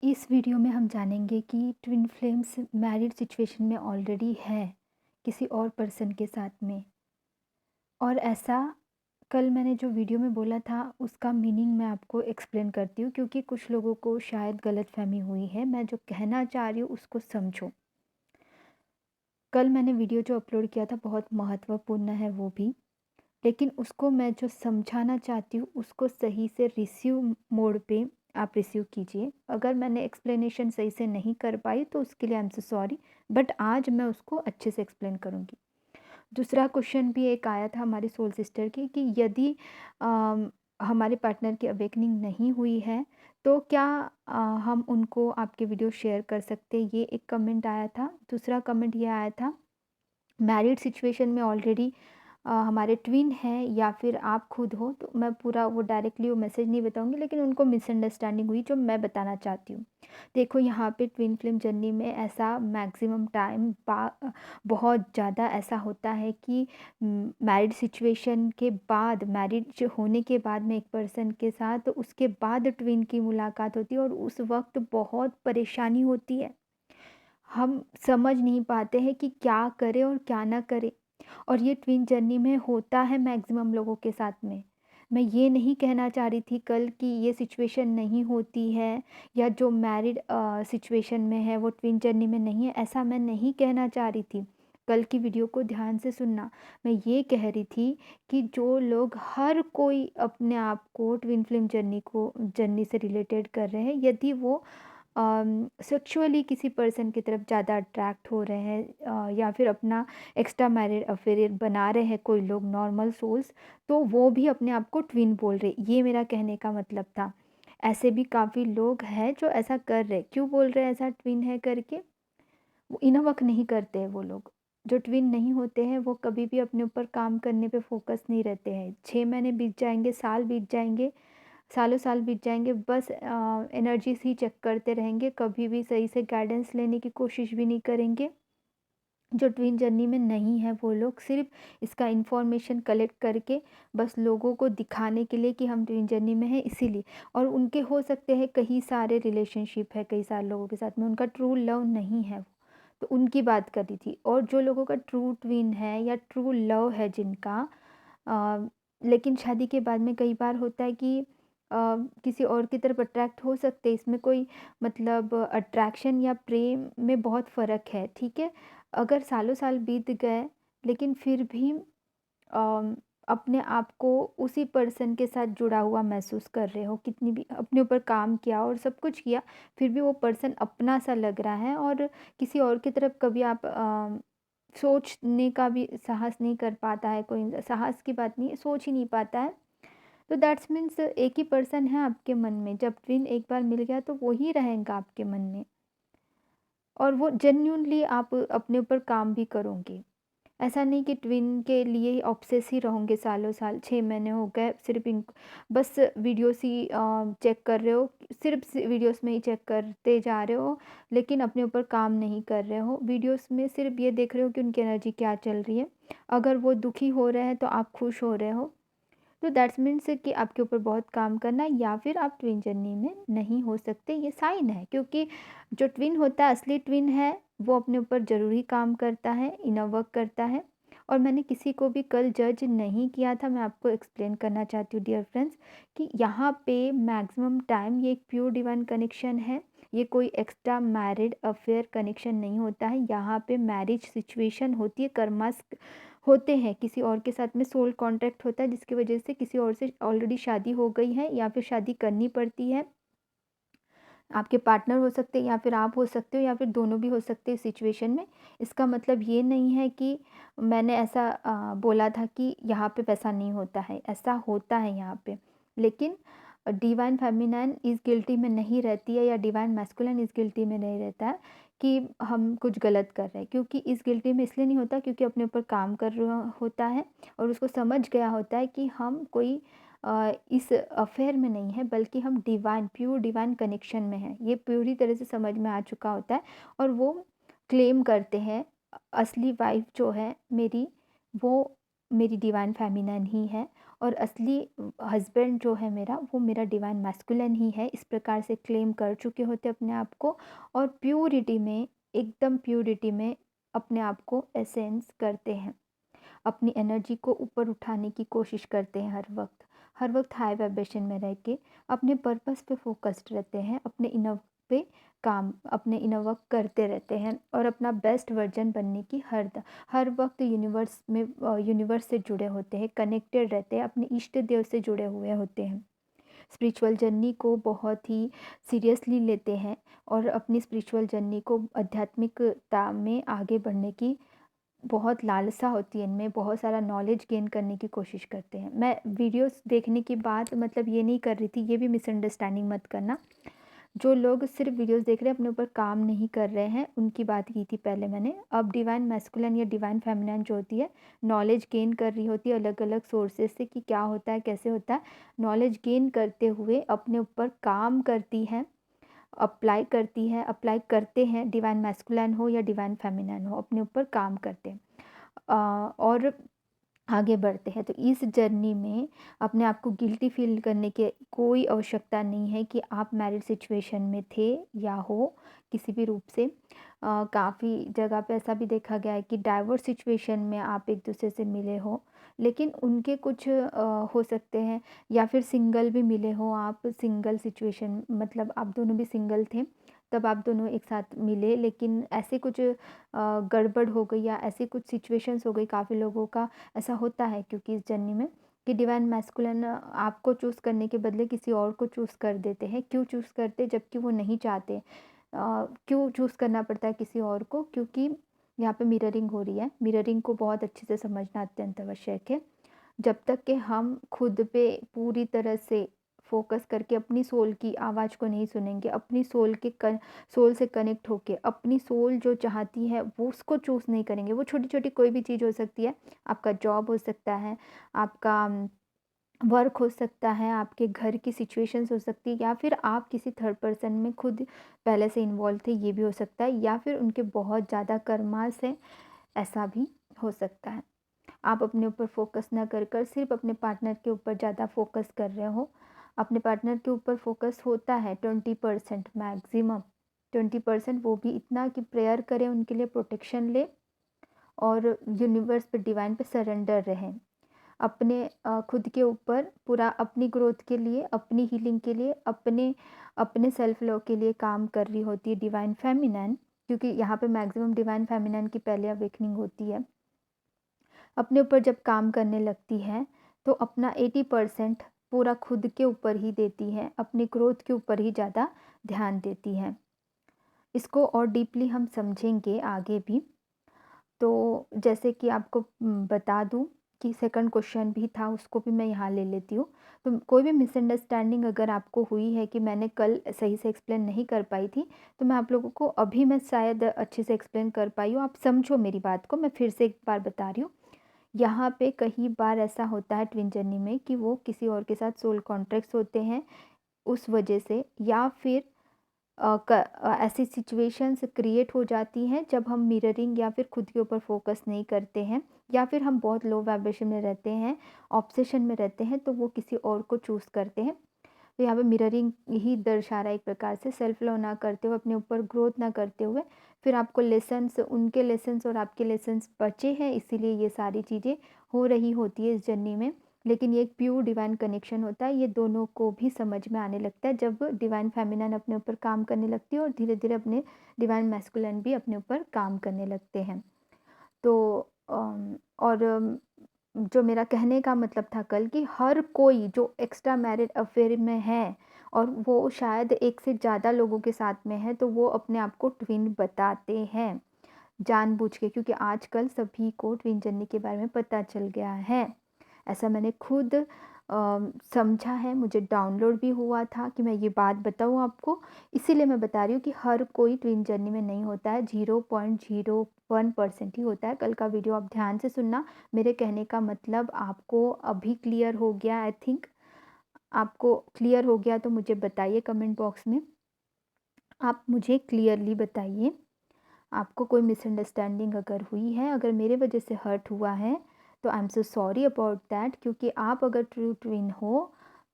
इस वीडियो में हम जानेंगे कि ट्विन फ्लेम्स मैरिड सिचुएशन में ऑलरेडी है किसी और पर्सन के साथ में। और ऐसा कल मैंने जो वीडियो में बोला था उसका मीनिंग मैं आपको एक्सप्लेन करती हूँ, क्योंकि कुछ लोगों को शायद गलतफहमी हुई है। मैं जो कहना चाह रही हूँ उसको समझो। कल मैंने वीडियो जो अपलोड किया था बहुत महत्वपूर्ण है वो भी, लेकिन उसको मैं जो समझाना चाहती हूँ उसको सही से रिसीव मोड पे आप रिसीव कीजिए। अगर मैंने एक्सप्लेनेशन सही से नहीं कर पाई तो उसके लिए I am so sorry, but आज मैं उसको अच्छे से एक्सप्लेन करूँगी। दूसरा क्वेश्चन भी एक आया था हमारी सोल सिस्टर की कि यदि हमारे पार्टनर की अवेकनिंग नहीं हुई है तो क्या हम उनको आपके वीडियो शेयर कर सकते हैं, ये एक कमेंट आया था। दूसरा कमेंट ये आया था, मैरिड सिचुएशन में ऑलरेडी हमारे ट्विन हैं या फिर आप खुद हो, तो मैं पूरा वो डायरेक्टली वो मैसेज नहीं बताऊंगी, लेकिन उनको मिसअंडरस्टैंडिंग हुई जो मैं बताना चाहती हूँ। देखो, यहाँ पे ट्विन फ्लेम जर्नी में ऐसा मैक्सिमम टाइम बहुत ज़्यादा ऐसा होता है कि मैरिड सिचुएशन के बाद, मैरिज होने के बाद में एक पर्सन के साथ, तो उसके बाद ट्विन की मुलाकात होती है और उस वक्त बहुत परेशानी होती है। हम समझ नहीं पाते हैं कि क्या करें और क्या ना करें। और ये ट्विन जर्नी में होता है मैक्सिमम लोगों के साथ में। मैं ये नहीं कहना चाह रही थी कल कि ये सिचुएशन नहीं होती है या जो मैरिड सिचुएशन में है वो ट्विन जर्नी में नहीं है, ऐसा मैं नहीं कहना चाह रही थी। कल की वीडियो को ध्यान से सुनना। मैं ये कह रही थी कि जो लोग, हर कोई अपने आप को ट्विन फ्लेम जर्नी से रिलेटेड कर रहे हैं, यदि वो सेक्सुअली किसी पर्सन की तरफ ज़्यादा अट्रैक्ट हो रहे हैं या फिर अपना एक्स्ट्रा मैरिड अफेयर बना रहे हैं कोई लोग नॉर्मल सोल्स, तो वो भी अपने आप को ट्विन बोल रहे, ये मेरा कहने का मतलब था। ऐसे भी काफ़ी लोग हैं जो ऐसा कर रहे। क्यों बोल रहे हैं ऐसा ट्विन है करके? वो इनफ नहीं करते हैं वो लोग। जो ट्विन नहीं होते हैं वो कभी भी अपने ऊपर काम करने पे फोकस नहीं रहते हैं। 6 महीने बीत जाएंगे, साल बीत जाएंगे, सालों साल बीत जाएंगे, बस एनर्जीज ही चेक करते रहेंगे, कभी भी सही से गाइडेंस लेने की कोशिश भी नहीं करेंगे। जो ट्विन जर्नी में नहीं है वो लोग सिर्फ इसका इंफॉर्मेशन कलेक्ट करके बस लोगों को दिखाने के लिए कि हम ट्विन जर्नी में हैं इसीलिए। और उनके हो सकते हैं कई सारे रिलेशनशिप है कई सारे लोगों के साथ में, उनका ट्रू लव नहीं है वो, तो उनकी बात कर रही थी। और जो लोगों का ट्रू ट्विन है या ट्रू लव है जिनका, अ, लेकिन शादी के बाद में कई बार होता है कि किसी और की तरफ अट्रैक्ट हो सकते हैं। इसमें कोई मतलब अट्रैक्शन या प्रेम में बहुत फ़र्क है, ठीक है। अगर सालों साल बीत गए लेकिन फिर भी अम, अपने आप को उसी पर्सन के साथ जुड़ा हुआ महसूस कर रहे हो, कितनी भी अपने ऊपर काम किया और सब कुछ किया, फिर भी वो पर्सन अपना सा लग रहा है और किसी और की तरफ कभी आप सोचने का भी साहस नहीं कर पाता है। कोई साहस की बात नहीं है, सोच ही नहीं पाता है। तो दैट्स मीन्स एक ही पर्सन है आपके मन में। जब ट्विन एक बार मिल गया तो वो ही रहेगा आपके मन में, और वो जेन्यूनली आप अपने ऊपर काम भी करोगे। ऐसा नहीं कि ट्विन के लिए ही ऑब्सेस ही रहोगे सालों साल। 6 महीने हो गए सिर्फ इन बस वीडियोस ही चेक कर रहे हो, सिर्फ वीडियोस में ही चेक करते जा रहे हो, लेकिन अपने ऊपर काम नहीं कर रहे हो। वीडियोस में सिर्फ ये देख रहे हो कि उनकी एनर्जी क्या चल रही है। अगर वो दुखी हो रहे हैं तो आप खुश हो रहे हो, तो दैट्स मीन्स कि आपके ऊपर बहुत काम करना है या फिर आप ट्विन जर्नी में नहीं हो सकते, ये साइन है। क्योंकि जो ट्विन होता है, असली ट्विन है, वो अपने ऊपर ज़रूरी काम करता है, इनर वर्क करता है। और मैंने किसी को भी कल जज नहीं किया था। मैं आपको एक्सप्लेन करना चाहती हूँ डियर फ्रेंड्स कि यहाँ पे मैक्सिमम टाइम ये एक प्योर डिवाइन कनेक्शन है। ये कोई एक्स्ट्रा मैरिड अफेयर कनेक्शन नहीं होता है। यहाँ पे मैरिज सिचुएशन होती है, कर्मास होते हैं, किसी और के साथ में सोल कॉन्ट्रैक्ट होता है जिसकी वजह से किसी और से ऑलरेडी शादी हो गई है या फिर शादी करनी पड़ती है। आपके पार्टनर हो सकते हैं या फिर आप हो सकते हो या फिर दोनों भी हो सकते हैं सिचुएशन में। इसका मतलब ये नहीं है कि मैंने ऐसा बोला था कि यहाँ पे वैसा नहीं होता है, ऐसा होता है यहाँ पे। लेकिन डिवाइन फेमिनाइन इस गिल्टी में नहीं रहती है या डिवाइन मैस्कुलिन इस गिल्टी में नहीं रहता है कि हम कुछ गलत कर रहे हैं। क्योंकि इस गिल्टी में इसलिए नहीं होता क्योंकि अपने ऊपर काम कर रहा होता है और उसको समझ गया होता है कि हम कोई इस अफेयर में नहीं है, बल्कि हम डिवाइन, प्योर डिवाइन कनेक्शन में हैं। ये पूरी तरह से समझ में आ चुका होता है और वो क्लेम करते हैं असली वाइफ जो है मेरी, वो मेरी डिवाइन फेमिनाइन ही है। और असली हस्बैंड जो है मेरा, वो मेरा डिवाइन मैस्कुलिन ही है, इस प्रकार से क्लेम कर चुके होते अपने आप को, और प्यूरिटी में, एकदम प्यूरिटी में अपने आप को एसेंस करते हैं। अपनी एनर्जी को ऊपर उठाने की कोशिश करते हैं हर वक्त हाई वाइब्रेशन में रह के अपने पर्पस पे फोकस्ड रहते हैं, अपने इनर पे काम, अपने इनर वर्क करते रहते हैं और अपना बेस्ट वर्जन बनने की हर वक्त यूनिवर्स से जुड़े होते हैं, कनेक्टेड रहते हैं, अपने इष्ट देव से जुड़े हुए होते हैं। स्पिरिचुअल जर्नी को बहुत ही सीरियसली लेते हैं और अपनी स्पिरिचुअल जर्नी को, आध्यात्मिकता में आगे बढ़ने की बहुत लालसा होती है इनमें, बहुत सारा नॉलेज गेन करने की कोशिश करते हैं। मैं वीडियोस देखने के बाद मतलब ये नहीं कर रही थी, ये भी मिसअंडरस्टैंडिंग मत करना। जो लोग सिर्फ वीडियोस देख रहे हैं, अपने ऊपर काम नहीं कर रहे हैं, उनकी बात की थी पहले मैंने। अब डिवाइन मैस्कुलिन या डिवाइन फेमिनिन जो होती है, नॉलेज गेन कर रही होती है अलग अलग सोर्सेज से कि क्या होता है, कैसे होता है। नॉलेज गेन करते हुए अपने ऊपर काम करती है, अप्लाई करते हैं, डिवाइन मैस्कुलिन हो या डिवाइन फेमिनिन हो, अपने ऊपर काम करते हैं और आगे बढ़ते हैं। तो इस जर्नी में अपने आप को गिल्टी फील करने की कोई आवश्यकता नहीं है कि आप मैरिड सिचुएशन में थे या हो किसी भी रूप से। काफ़ी जगह पे ऐसा भी देखा गया है कि डाइवोर्स सिचुएशन में आप एक दूसरे से मिले हो, लेकिन उनके कुछ हो सकते हैं, या फिर सिंगल भी मिले हो आप, सिंगल सिचुएशन मतलब आप दोनों भी सिंगल थे, तब आप दोनों एक साथ मिले, लेकिन ऐसे कुछ गड़बड़ हो गई या ऐसी कुछ सिचुएशंस हो गई। काफ़ी लोगों का ऐसा होता है क्योंकि इस जर्नी में कि डिवाइन मैस्कुलिन आपको चूज़ करने के बदले किसी और को चूज़ कर देते हैं। क्यों चूज़ करते, जबकि वो नहीं चाहते। क्यों चूज़ करना पड़ता है किसी और को? क्योंकि यहाँ पे मिररिंग हो रही है। मिररिंग को बहुत अच्छे से समझना अत्यंत आवश्यक है। जब तक कि हम खुद पे पूरी तरह से फोकस करके अपनी सोल की आवाज़ को नहीं सुनेंगे, अपनी सोल से कनेक्ट होके अपनी सोल जो चाहती है वो उसको चूज़ नहीं करेंगे। वो छोटी-छोटी कोई भी चीज़ हो सकती है, आपका जॉब हो सकता है, आपका वर्क हो सकता है, आपके घर की सिचुएशंस हो सकती है, या फिर आप किसी थर्ड पर्सन में खुद पहले से इन्वॉल्व थे, ये भी हो सकता है, या फिर उनके बहुत ज़्यादा कर्मास है, ऐसा भी हो सकता है। आप अपने ऊपर फोकस ना कर सिर्फ अपने पार्टनर के ऊपर ज़्यादा फोकस कर रहे हो। अपने पार्टनर के ऊपर फोकस होता है 20% मैक्सिमम, 20%, वो भी इतना कि प्रेयर करें, उनके लिए प्रोटेक्शन ले और यूनिवर्स पे, डिवाइन पे सरेंडर रहें। अपने खुद के ऊपर पूरा अपनी ग्रोथ के लिए, अपनी हीलिंग के लिए, अपने अपने सेल्फ लव के लिए काम कर रही होती है डिवाइन फेमिनिन, क्योंकि यहाँ पे मैक्सिमम डिवाइन फेमिनिन की पहले अवेकनिंग होती है। अपने ऊपर जब काम करने लगती है तो अपना 80% पूरा खुद के ऊपर ही देती है, अपनी ग्रोथ के ऊपर ही ज़्यादा ध्यान देती है। इसको और डीपली हम समझेंगे आगे भी। तो जैसे कि आपको बता दूं कि सेकंड क्वेश्चन भी था, उसको भी मैं यहाँ ले लेती हूँ। तो कोई भी मिसअंडरस्टैंडिंग अगर आपको हुई है कि मैंने कल सही से एक्सप्लेन नहीं कर पाई थी, तो मैं आप लोगों को अभी मैं शायद अच्छे से एक्सप्लेन कर पाई हूँ। आप समझो मेरी बात को, मैं फिर से एक बार बता रही हूँ। यहाँ पे कई बार ऐसा होता है ट्विन जर्नी में कि वो किसी और के साथ सोल कॉन्ट्रैक्ट्स होते हैं, उस वजह से, या फिर ऐसी सिचुएशंस क्रिएट हो जाती हैं जब हम मिररिंग या फिर खुद के ऊपर फोकस नहीं करते हैं, या फिर हम बहुत लो वाइब्रेशन में रहते हैं, ऑब्सेशन में रहते हैं, तो वो किसी और को चूज़ करते हैं। तो यहाँ पे मिररिंग ही दर्शा रहा है एक प्रकार से, सेल्फ लव ना करते हुए, अपने ऊपर ग्रोथ ना करते हुए, फिर आपको लेसन्स, उनके लेसन्स और आपके लेसन्स बचे हैं, इसीलिए ये सारी चीज़ें हो रही होती है इस जर्नी में। लेकिन ये एक प्योर डिवाइन कनेक्शन होता है, ये दोनों को भी समझ में आने लगता है जब डिवाइन फेमिनिन अपने ऊपर काम करने लगती है और धीरे धीरे अपने डिवाइन मैस्कुलिन भी अपने ऊपर काम करने लगते हैं। तो और जो मेरा कहने का मतलब था कल कि हर कोई जो एक्स्ट्रा मैरिड अफेयर में है और वो शायद एक से ज़्यादा लोगों के साथ में है, तो वो अपने आप को ट्विन बताते हैं जानबूझ के, क्योंकि आजकल सभी को ट्विन जर्नी के बारे में पता चल गया है। ऐसा मैंने खुद समझा है, मुझे डाउनलोड भी हुआ था कि मैं ये बात बताऊँ आपको। इसीलिए मैं बता रही हूँ कि हर कोई ट्विन जर्नी में नहीं होता है, 0.01% ही होता है। कल का वीडियो आप ध्यान से सुनना, मेरे कहने का मतलब आपको अभी क्लियर हो गया। आई थिंक आपको क्लियर हो गया तो मुझे बताइए कमेंट बॉक्स में, आप मुझे क्लियरली बताइए। आपको कोई मिसअंडरस्टैंडिंग अगर हुई है, अगर मेरे वजह से हर्ट हुआ है, तो तो I am so sorry about that, क्योंकि आप अगर ट्रू ट्विन हो,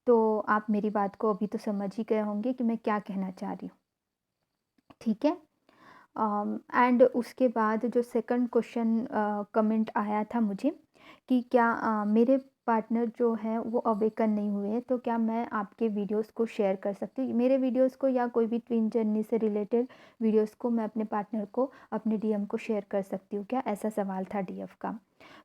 तो आप मेरी बात को अभी तो समझ ही गए होंगे कि मैं क्या कहना चाह रही हूँ, ठीक है? एंड उसके बाद जो सेकंड क्वेश्चन कमेंट आया था मुझे कि क्या मेरे पार्टनर जो हैं वो अवेकन नहीं हुए हैं, तो क्या मैं आपके वीडियोस को शेयर कर सकती हूँ? मेरे वीडियोस को या कोई भी ट्विन जर्नी से रिलेटेड वीडियोस को मैं अपने पार्टनर को अपने डीएम को शेयर कर सकती हूँ क्या? ऐसा सवाल था डीएफ का।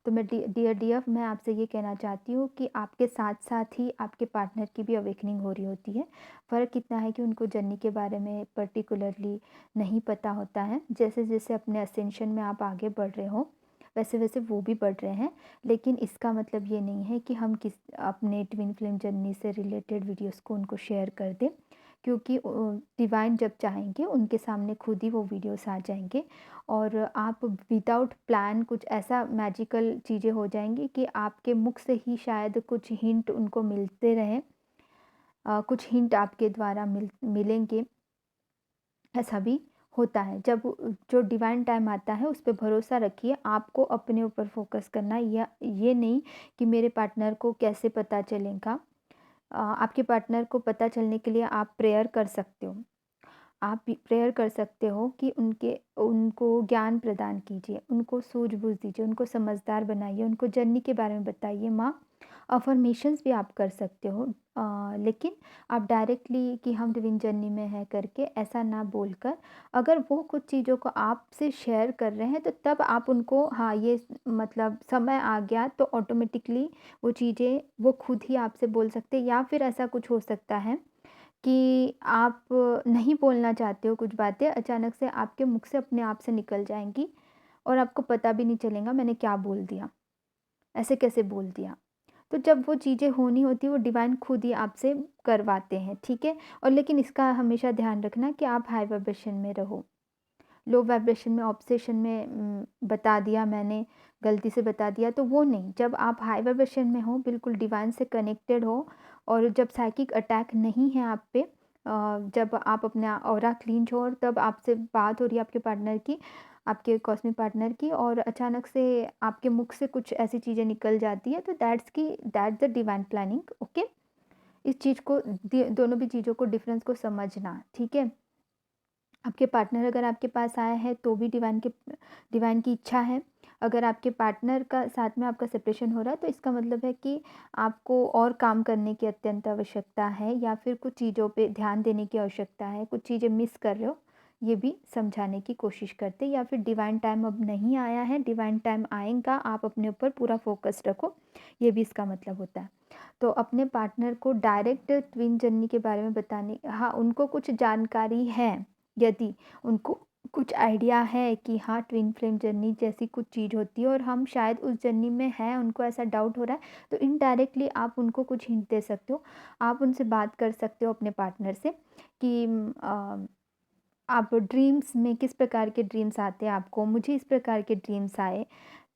तो मैं डियर डीएफ, मैं आपसे ये कहना चाहती हूँ कि आपके साथ-साथ ही आपके पार्टनर की भी अवेकनिंग हो रही होती है। फ़र्क इतना है कि उनको जर्नी के बारे में पर्टिकुलरली नहीं पता होता है। जैसे-जैसे अपने असेंशन में आप आगे बढ़ रहे हो, वैसे-वैसे वो भी बढ़ रहे हैं। लेकिन इसका मतलब ये नहीं है कि हम अपने ट्विन फ्लेम जर्नी से रिलेटेड वीडियोज़ को उनको शेयर कर दें, क्योंकि डिवाइन जब चाहेंगे उनके सामने खुद ही वो वीडियोज़ आ जाएँगे और आप विदाउट प्लान कुछ ऐसा मैजिकल चीज़ें हो जाएँगी कि आपके मुख से ही शायद कुछ हिंट उनको मिलते रहें। कुछ हिंट आपके द्वारा मिलेंगे, ऐसा भी होता है। जब जो डिवाइन टाइम आता है उस पे भरोसा रखिए, आपको अपने ऊपर फ़ोकस करना है, या ये नहीं कि मेरे पार्टनर को कैसे पता चलेगा। आपके पार्टनर को पता चलने के लिए आप प्रेयर कर सकते हो। आप भी प्रेयर कर सकते हो कि उनको ज्ञान प्रदान कीजिए, उनको सूझ-बूझ दीजिए, उनको समझदार बनाइए, उनको जर्नी के बारे में बताइए माँ। अफ़र्मेशंस भी आप कर सकते हो, लेकिन आप डायरेक्टली कि हम ट्विन जर्नी में हैं करके ऐसा ना बोलकर, अगर वो कुछ चीज़ों को आपसे शेयर कर रहे हैं तो तब आप उनको हाँ, ये मतलब समय आ गया तो ऑटोमेटिकली वो चीज़ें वो खुद ही आपसे बोल सकते हैं, या फिर ऐसा कुछ हो सकता है कि आप नहीं बोलना चाहते हो कुछ बातें, अचानक से आपके मुख से अपने आप से निकल जाएँगी और आपको पता भी नहीं चलेगा मैंने क्या बोल दिया, ऐसे कैसे बोल दिया। तो जब वो चीज़ें होनी होती है वो डिवाइन खुद ही आपसे करवाते हैं, ठीक है? और लेकिन इसका हमेशा ध्यान रखना कि आप हाई वाइब्रेशन में रहो। लो वाइब्रेशन में, ऑब्सेशन में बता दिया मैंने, गलती से बता दिया तो वो नहीं। जब आप हाई वाइब्रेशन में हो, बिल्कुल डिवाइन से कनेक्टेड हो और जब साइकिक अटैक नहीं है आप पे, जब आप अपना ऑरा क्लीन हो और तब आपसे बात हो रही है आपके पार्टनर की, आपके कॉस्मिक पार्टनर की, और अचानक से आपके मुख से कुछ ऐसी चीज़ें निकल जाती है तो that's the divine planning, okay? इस चीज़ को दोनों भी चीज़ों को डिफ़रेंस को समझना, ठीक है? आपके पार्टनर अगर आपके पास आया है तो भी डिवाइन की इच्छा है। अगर आपके पार्टनर का साथ में आपका सेपरेशन हो रहा है तो इसका मतलब है कि आपको और काम करने की अत्यंत आवश्यकता है, या फिर कुछ चीज़ों पे ध्यान देने की आवश्यकता है, कुछ चीज़ें मिस कर रहे हो, ये भी समझाने की कोशिश करते, या फिर डिवाइन टाइम अब नहीं आया है, डिवाइन टाइम आएगा, आप अपने ऊपर पूरा फ़ोकस रखो, ये भी इसका मतलब होता है। तो अपने पार्टनर को डायरेक्ट ट्विन जर्नी के बारे में बताने, हाँ, उनको कुछ जानकारी है, यदि उनको कुछ आइडिया है कि हाँ, ट्विन फ्लेम जर्नी जैसी कुछ चीज़ होती है और हम शायद उस जर्नी में हैं, उनको ऐसा डाउट हो रहा है, तो इनडायरेक्टली आप उनको कुछ हिंट दे सकते हो। आप उनसे बात कर सकते हो अपने पार्टनर से कि आप ड्रीम्स में किस प्रकार के ड्रीम्स आते हैं आपको? मुझे इस प्रकार के ड्रीम्स आए,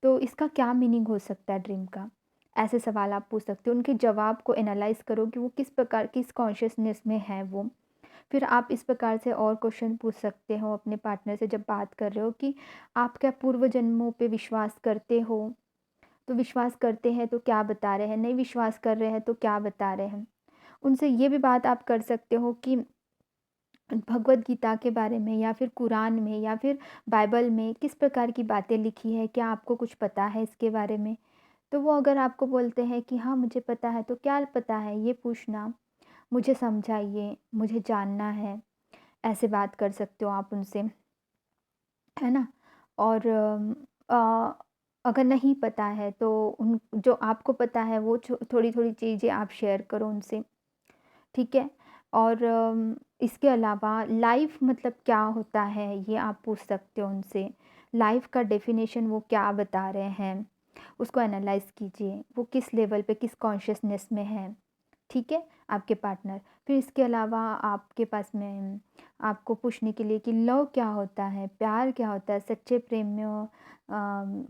तो इसका क्या मीनिंग हो सकता है ड्रीम का? ऐसे सवाल आप पूछ सकते हो। उनके जवाब को एनालाइज़ करो कि वो किस प्रकार किस कॉन्शियसनेस में है वो। फिर आप इस प्रकार से और क्वेश्चन पूछ सकते हो अपने पार्टनर से जब बात कर रहे हो कि आप क्या पूर्व जन्मों पे विश्वास करते हो? तो विश्वास करते हैं तो क्या बता रहे हैं? नहीं विश्वास कर रहे हैं तो क्या बता रहे हैं? उनसे ये भी बात आप कर सकते हो कि भगवद गीता के बारे में, या फिर कुरान में, या फिर बाइबल में किस प्रकार की बातें लिखी है, क्या आपको कुछ पता है इसके बारे में? तो वो अगर आपको बोलते हैं कि हाँ, मुझे पता है, तो क्या पता है ये पूछना, मुझे समझाइए, मुझे जानना है, ऐसे बात कर सकते हो आप उनसे, है ना? और अगर नहीं पता है तो उन जो आपको पता है वो थोड़ी-थोड़ी चीज़ें आप शेयर करो उनसे, ठीक है? और इसके अलावा लाइफ़ मतलब क्या होता है ये आप पूछ सकते हो उनसे। लाइफ़ का डेफ़िनेशन वो क्या बता रहे हैं, उसको एनालाइज़ कीजिए। वो किस लेवल पे, किस कॉन्शियसनेस में है, ठीक है? आपके पार्टनर। फिर इसके अलावा आपके पास में आपको पूछने के लिए कि लव क्या होता है, प्यार क्या होता है, सच्चे प्रेम में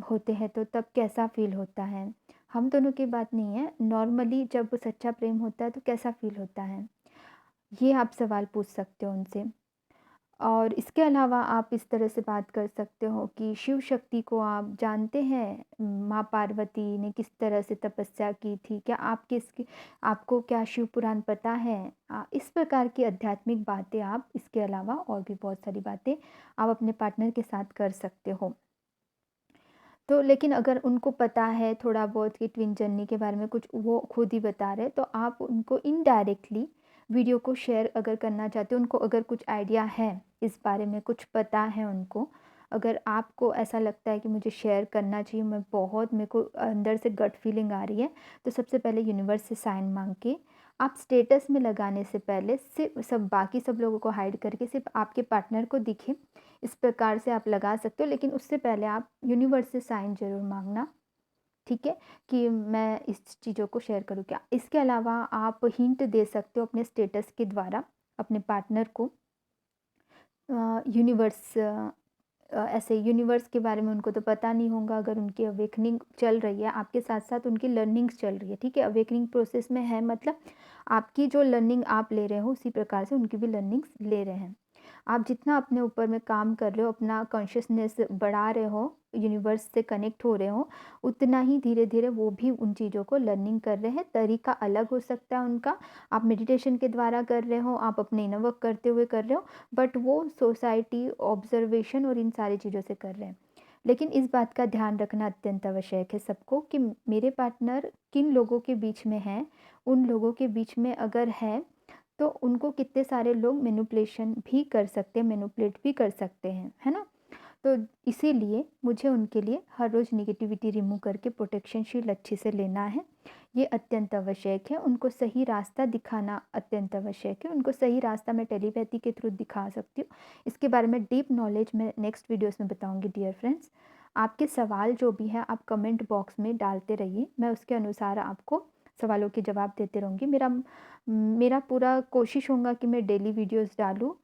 होते हैं तो तब कैसा फ़ील होता है? हम दोनों की बात नहीं है, नॉर्मली जब सच्चा प्रेम होता है तो कैसा फ़ील होता है? ये आप सवाल पूछ सकते हो उनसे। और इसके अलावा आप इस तरह से बात कर सकते हो कि शिव शक्ति को आप जानते हैं? माँ पार्वती ने किस तरह से तपस्या की थी? क्या आपको क्या शिव पुराण पता है? इस प्रकार की आध्यात्मिक बातें आप इसके अलावा और भी बहुत सारी बातें आप अपने पार्टनर के साथ कर सकते हो। तो लेकिन अगर उनको पता है थोड़ा बहुत कि ट्विन जर्नी के बारे में कुछ वो खुद ही बता रहे हैं, तो आप उनको इनडायरेक्टली वीडियो को शेयर अगर करना चाहते हो, उनको अगर कुछ आइडिया है इस बारे में, कुछ पता है उनको, अगर आपको ऐसा लगता है कि मुझे शेयर करना चाहिए, मेरे को अंदर से गट फीलिंग आ रही है, तो सबसे पहले यूनिवर्स से साइन मांग के आप स्टेटस में लगाने से पहले सिर्फ बाकी सब लोगों को हाइड करके सिर्फ आपके पार्टनर को दिखे, इस प्रकार से आप लगा सकते हो। लेकिन उससे पहले आप यूनिवर्स से साइन ज़रूर मांगना, ठीक है? कि मैं इस चीज़ों को शेयर करूँ क्या। इसके अलावा आप हिंट दे सकते हो अपने स्टेटस के द्वारा अपने पार्टनर को। यूनिवर्स ऐसे यूनिवर्स के बारे में उनको तो पता नहीं होगा, अगर उनकी अवेकनिंग चल रही है, आपके साथ-साथ उनकी लर्निंग्स चल रही है, ठीक है? अवेकनिंग प्रोसेस में है, मतलब आपकी जो लर्निंग आप ले रहे हो उसी प्रकार से उनकी भी लर्निंग्स ले रहे हैं। आप जितना अपने ऊपर में काम कर रहे हो, अपना कॉन्शियसनेस बढ़ा रहे हो, यूनिवर्स से कनेक्ट हो रहे हो, उतना ही धीरे-धीरे वो भी उन चीज़ों को लर्निंग कर रहे हैं। तरीका अलग हो सकता है उनका, आप मेडिटेशन के द्वारा कर रहे हो, आप अपने इनर वर्क करते हुए कर रहे हो, बट वो सोसाइटी, ऑब्जर्वेशन और इन सारी चीज़ों से कर रहे हैं। लेकिन इस बात का ध्यान रखना अत्यंत आवश्यक है सबको कि मेरे पार्टनर किन लोगों के बीच में हैं, उन लोगों के बीच में अगर है, तो उनको कितने सारे लोग मैनिपुलेशन भी कर सकते हैं, मैनिपुलेट भी कर सकते हैं, है ना? तो इसीलिए मुझे उनके लिए हर रोज़ नेगेटिविटी रिमूव करके प्रोटेक्शन शील्ड अच्छे से लेना है। ये अत्यंत आवश्यक है। उनको सही रास्ता दिखाना अत्यंत आवश्यक है। उनको सही रास्ता मैं टेलीपैथी के थ्रू दिखा सकती हूँ। इसके बारे में डीप नॉलेज मैं नेक्स्ट वीडियोज़ में बताऊँगी डियर फ्रेंड्स। आपके सवाल जो भी हैं आप कमेंट बॉक्स में डालते रहिए। मैं उसके अनुसार आपको सवालों के जवाब देते रहूँगी। मेरा पूरा कोशिश होगा कि मैं डेली वीडियोज़ डालूँ।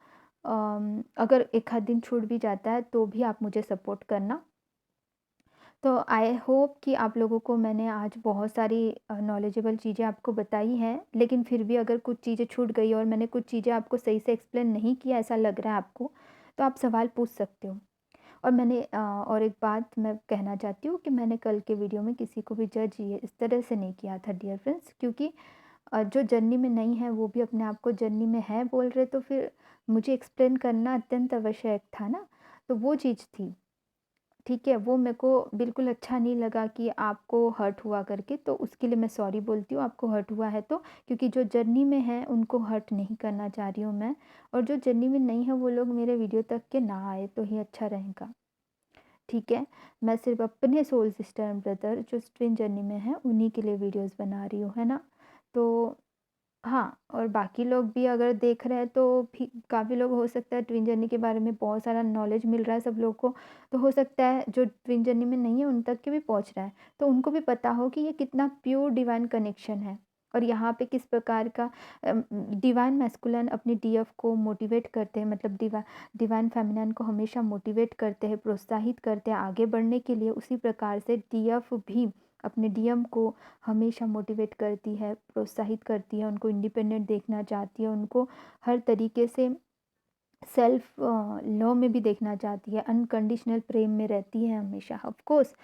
अगर एक आध दिन छूट भी जाता है तो भी आप मुझे सपोर्ट करना। तो आई होप कि आप लोगों को मैंने आज बहुत सारी नॉलेजेबल चीज़ें आपको बताई हैं, लेकिन फिर भी अगर कुछ चीज़ें छूट गई और मैंने कुछ चीज़ें आपको सही से एक्सप्लेन नहीं किया ऐसा लग रहा है आपको, तो आप सवाल पूछ सकते हो। और और एक बात मैं कहना चाहती हूँ कि मैंने कल के वीडियो में किसी को भी जज ये इस तरह से नहीं किया था डियर फ्रेंड्स, क्योंकि जो जर्नी में नहीं है वो भी अपने आप को जर्नी में है बोल रहे, तो फिर मुझे एक्सप्लेन करना अत्यंत आवश्यक था ना, तो वो चीज़ थी। ठीक है, वो मेरे को बिल्कुल अच्छा नहीं लगा कि आपको हर्ट हुआ करके, तो उसके लिए मैं सॉरी बोलती हूँ, आपको हर्ट हुआ है तो। क्योंकि जो जर्नी में है उनको हर्ट नहीं करना चाह रही हूँ मैं, और जो जर्नी में नहीं है वो लोग मेरे वीडियो तक के ना आए तो ही अच्छा रहेगा, ठीक है? मैं सिर्फ़ अपने सोल सिस्टर एंड ब्रदर जो ट्विन जर्नी में हैं उन्हीं के लिए वीडियोज़ बना रही हूँ, है ना? तो हाँ, और बाकी लोग भी अगर देख रहे हैं तो भी काफ़ी लोग, हो सकता है ट्विन जर्नी के बारे में बहुत सारा नॉलेज मिल रहा है सब लोग को, तो हो सकता है जो ट्विन जर्नी में नहीं है उन तक के भी पहुँच रहा है। तो उनको भी पता हो कि ये कितना प्योर डिवाइन कनेक्शन है, और यहाँ पे किस प्रकार का डिवाइन मैस्कुलिन अपनी डीएफ को मोटिवेट करते हैं, मतलब डिवाइन फेमिनिन को हमेशा मोटिवेट करते हैं, प्रोत्साहित करते हैं आगे बढ़ने के लिए। उसी प्रकार से डीएफ भी अपने डीएम को हमेशा मोटिवेट करती है, प्रोत्साहित करती है, उनको इंडिपेंडेंट देखना चाहती है, उनको हर तरीके से सेल्फ लव में भी देखना चाहती है, अनकंडीशनल प्रेम में रहती है हमेशा। ऑफ कोर्स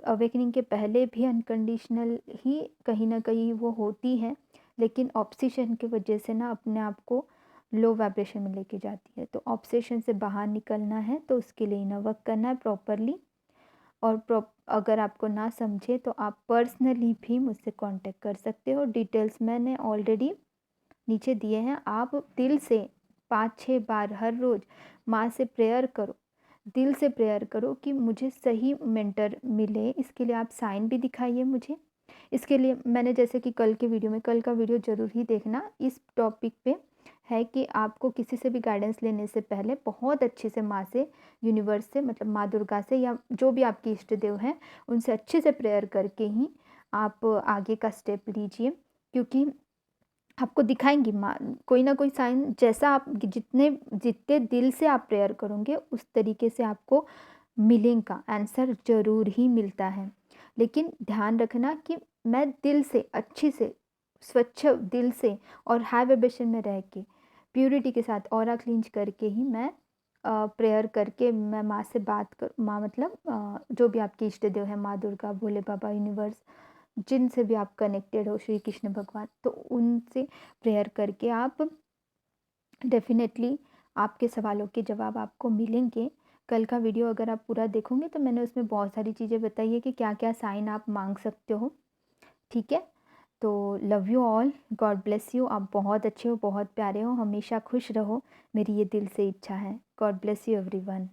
अवेकनिंग के पहले भी अनकंडीशनल ही कहीं न कहीं वो होती है, लेकिन ऑब्सेशन की वजह से ना अपने आप को लो वाइब्रेशन में लेके जाती है। तो ऑब्सेशन से बाहर निकलना है तो उसके लिए इनर वर्क करना है प्रॉपरली। और अगर आपको ना समझे तो आप पर्सनली भी मुझसे कांटेक्ट कर सकते हो। डिटेल्स मैंने ऑलरेडी नीचे दिए हैं। आप दिल से 5-6 बार हर रोज़ माँ से प्रेयर करो, दिल से प्रेयर करो कि मुझे सही मेंटर मिले। इसके लिए आप साइन भी दिखाइए मुझे। इसके लिए मैंने, जैसे कि कल का वीडियो ज़रूर ही देखना, इस टॉपिक पे है कि आपको किसी से भी गाइडेंस लेने से पहले बहुत अच्छे से माँ से, यूनिवर्स से, मतलब माँ दुर्गा से या जो भी आपके इष्ट देव हैं उनसे अच्छे से प्रेयर करके ही आप आगे का स्टेप लीजिए। क्योंकि आपको दिखाएँगी माँ कोई ना कोई साइन, जैसा आप जितने जितने दिल से आप प्रेयर करोगे उस तरीके से आपको मिलेगा, आंसर ज़रूर ही मिलता है। लेकिन ध्यान रखना कि मैं दिल से, अच्छे से, स्वच्छ दिल से और हाई वाइब्रेशन में रह के प्योरिटी के साथ ऑरा क्लींज करके ही मैं प्रेयर करके मैं माँ से बात कर, माँ मतलब जो भी आपके इष्ट देव है, माँ दुर्गा, भोले बाबा, यूनिवर्स, जिनसे भी आप कनेक्टेड हो, श्री कृष्ण भगवान, तो उनसे प्रेयर करके आप डेफ़िनेटली आपके सवालों के जवाब आपको मिलेंगे। कल का वीडियो अगर आप पूरा देखोगे तो मैंने उसमें बहुत सारी चीज़ें बताई है कि क्या-क्या साइन आप माँग सकते हो, ठीक है? तो love you all, God bless you. आप बहुत अच्छे हो, बहुत प्यारे हो, हमेशा खुश रहो, मेरी ये दिल से इच्छा है। God bless you everyone.